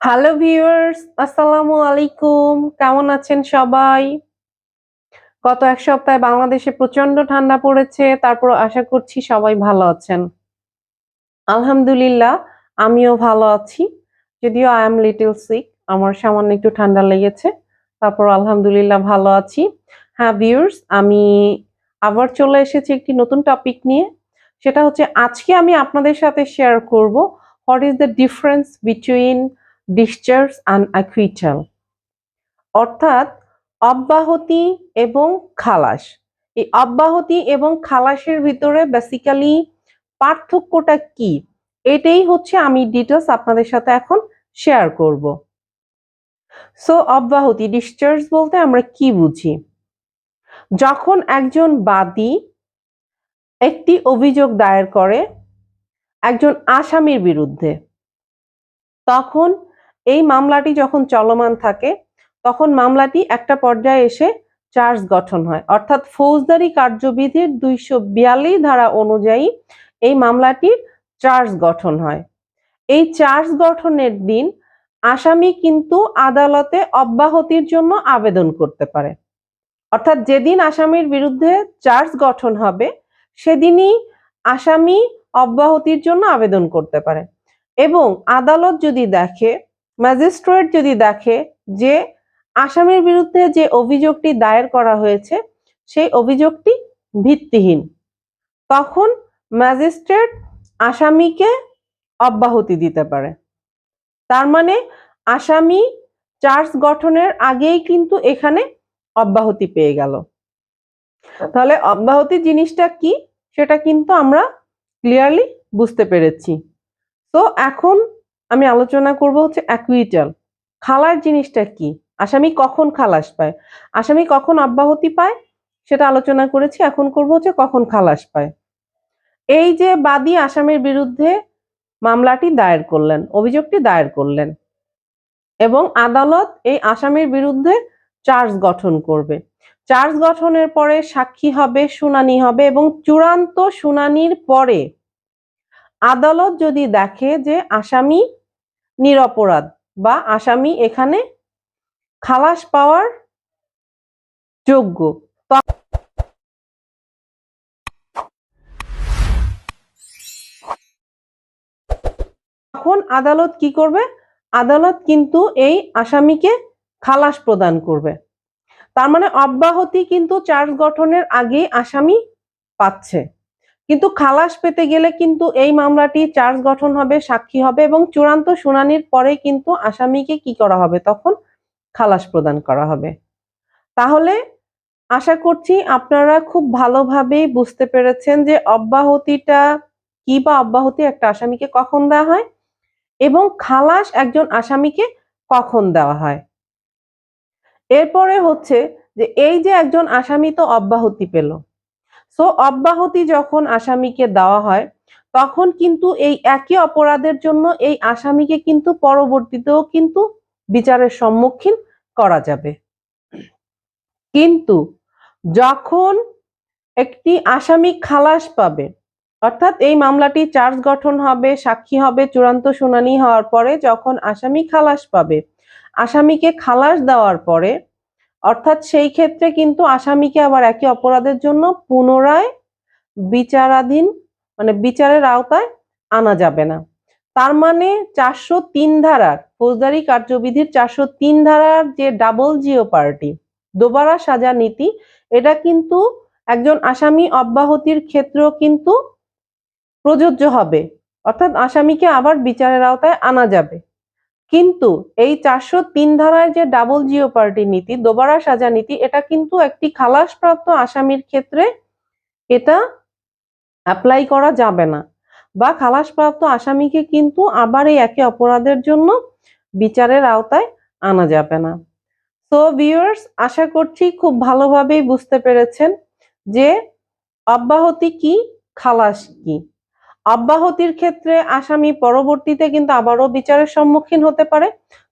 Hello viewers, আসসালামু আলাইকুম। কেমন আছেন সবাই? গত এক সপ্তাহে বাংলাদেশে প্রচন্ড ঠান্ডা পড়েছে, তারপর আশা করছি সবাই ভালো আছেন। আলহামদুলিল্লাহ, আমিও ভালো আছি। যদিও আই এম লিটল সিক, আমার সামান্য একটু ঠান্ডা লেগেছে। তারপর আলহামদুলিল্লাহ ভালো আছি। হ্যাঁ ভিউয়ার্স, আমি আবার চলে এসেছি একটি নতুন টপিক নিয়ে। সেটা হচ্ছে আজকে আমি আপনাদের সাথে শেয়ার করব what is the difference between discharge and acquittal, অর্থাৎ অব্যাহতি এবং খালাস। এই অব্যাহতি এবং খালাসের ভিতরে বেসিক্যালি পার্থক্যটা কি, এটাই হচ্ছে আমি ডিটেলস আপনাদের সাথে এখন শেয়ার করব। সো অব্যাহতি, ডিসচার্জ বলতে আমরা কি বুঝি? যখন একজন বাদী একটি অভিযোগ দায়ের করে একজন আসামির বিরুদ্ধে, তখন এই মামলাটি যখন চলমান থাকে তখন মামলাটি একটা পর্যায়ে এসে চার্জ গঠন হয়, অর্থাৎ ফৌজদারি কার্যবিধির 242 ধারা অনুযায়ী এই মামলাটির চার্জ গঠন হয়। এই চার্জ গঠনের দিন আসামি কিন্তু আদালতে অব্যাহতির জন্য আবেদন করতে পারে, অর্থাৎ যেদিন আসামির বিরুদ্ধে চার্জ গঠন হবে সেদিনই আসামি অব্যাহতির জন্য আবেদন করতে পারে। এবং আদালত যদি দেখে, ম্যাজিস্ট্রেট যদি দেখে যে আসামির বিরুদ্ধে যে অভিযোগটি দায়ের করা হয়েছে সেই অভিযোগটি ভিত্তিহীন, তখন ম্যাজিস্ট্রেট আসামিকে অব্যাহতি দিতে পারে। তার মানে আসামি চার্জ গঠনের আগেই কিন্তু এখানে অব্যাহতি পেয়ে গেল। তাহলে অব্যাহতি জিনিসটা কি সেটা কিন্তু আমরা ক্লিয়ারলি বুঝতে পেরেছি। তো এখন আমি আলোচনা করব হচ্ছে অ্যাকুইটাল, খালাস জিনিসটা কি, আসামি কখন খালাস পায়, আসামি কখন অব্যাহতি পায় সেটা আলোচনা করেছি। এখন করব হচ্ছে কখন খালাস পায়। এই যে বাদী আসামির বিরুদ্ধে মামলাটি দায়ের করলেন, অভিযোগটি দায়ের করলেন এবং আদালত এই আসামির বিরুদ্ধে চার্জ গঠন করবে। চার্জ গঠনের পরে সাক্ষী হবে, শুনানি হবে এবং চূড়ান্ত শুনানির পরে আদালত যদি দেখে যে আসামি নিরপরাধ বা আসামি এখানে খালাস পাওয়ার যোগ্য, তখন আদালত কি করবে? আদালত কিন্তু এই আসামিকে খালাস প্রদান করবে। তার মানে অব্যাহতি কিন্তু চার্জ গঠনের আগেই আসামি পাচ্ছে, কিন্তু খালাস পেতে গেলে কিন্তু এই মামলাটি চার্জ গঠন হবে, সাক্ষী হবে এবং চূড়ান্ত শুনানির পরে কিন্তু আসামিকে কি করা হবে? তখন খালাস প্রদান করা হবে। তাহলে আশা করছি আপনারা খুব ভালোভাবেই বুঝতে পেরেছেন যে অব্যাহতিটা কি বা অব্যাহতি একটা আসামিকে কখন দেওয়া হয় এবং খালাস একজন আসামিকে কখন দেওয়া হয়। এরপরে হচ্ছে যে এই যে একজন আসামি তো অব্যাহতি পেল, সো অব্যাহতি যখন আসামিকে দেওয়া হয় তখন কিন্তু এই একই অপরাধের জন্য এই আসামিকে কিন্তু পরবর্তীতেও কিন্তু বিচারের সম্মুখীন করা যাবে। কিন্তু যখন একটি আসামি খালাস পাবে, অর্থাৎ এই মামলাটি চার্জ গঠন হবে, সাক্ষী হবে, চূড়ান্ত শুনানি হওয়ার পরে যখন আসামি খালাস পাবে, আসামিকে খালাস দেওয়ার পরে অর্থাৎ সেই ক্ষেত্রে কিন্তু আসামিকে আবার একই অপরাধের জন্য পুনরায় বিচারাধীন মানে বিচারের আওতায় আনা যাবে না। তার মানে 403 ধারার ফৌজদারি কার্যবিধির 403 ধারার যে ডাবল জিও পার্টি, দোবারা সাজা নীতি, এটা কিন্তু একজন আসামি অব্যাহতির ক্ষেত্রেও কিন্তু প্রযোজ্য হবে, অর্থাৎ আসামিকে আবার বিচারের আওতায় আনা যাবে। কিন্তু এই 403 ধারায় যে ডাবল জিও পার্টি নীতি, দোবারা সাজা নীতি, এটা কিন্তু একটি খালাসপ্রাপ্ত আসামির ক্ষেত্রে এটা অ্যাপ্লাই করা যাবে না, বা খালাসপ্রাপ্ত আসামিকে কিন্তু আবার এই একই অপরাধের জন্য বিচারের আওতায় আনা যাবে না। সো ভিউয়ার্স, আশা করছি খুব ভালোভাবেই বুঝতে পেরেছেন যে অব্যাহতি কি, খালাস কি। অব্যাহতির ক্ষেত্রে আসামি পরবর্তীতে কিন্তু আবারও বিচারের সম্মুখীন হতে পারে,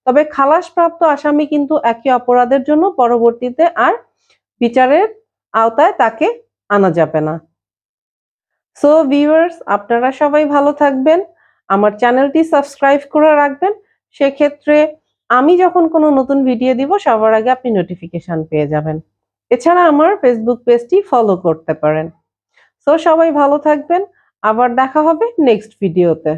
তবে খালাসপ্রাপ্ত আসামি কিন্তু একই অপরাধের জন্য পরবর্তীতে আর বিচারের আওতায় তাকে আনা যাবে না। সো ভিউয়ার্স, আপনারা সবাই ভালো থাকবেন, আমার চ্যানেলটি সাবস্ক্রাইব করে রাখবেন, সেক্ষেত্রে আমি যখন কোনো নতুন ভিডিও দিব সবার আগে আপনি নোটিফিকেশন পেয়ে যাবেন। এছাড়া আমার ফেসবুক পেজটি ফলো করতে পারেন। সো সবাই ভালো থাকবেন, আবার দেখা হবে নেক্সট ভিডিওতে।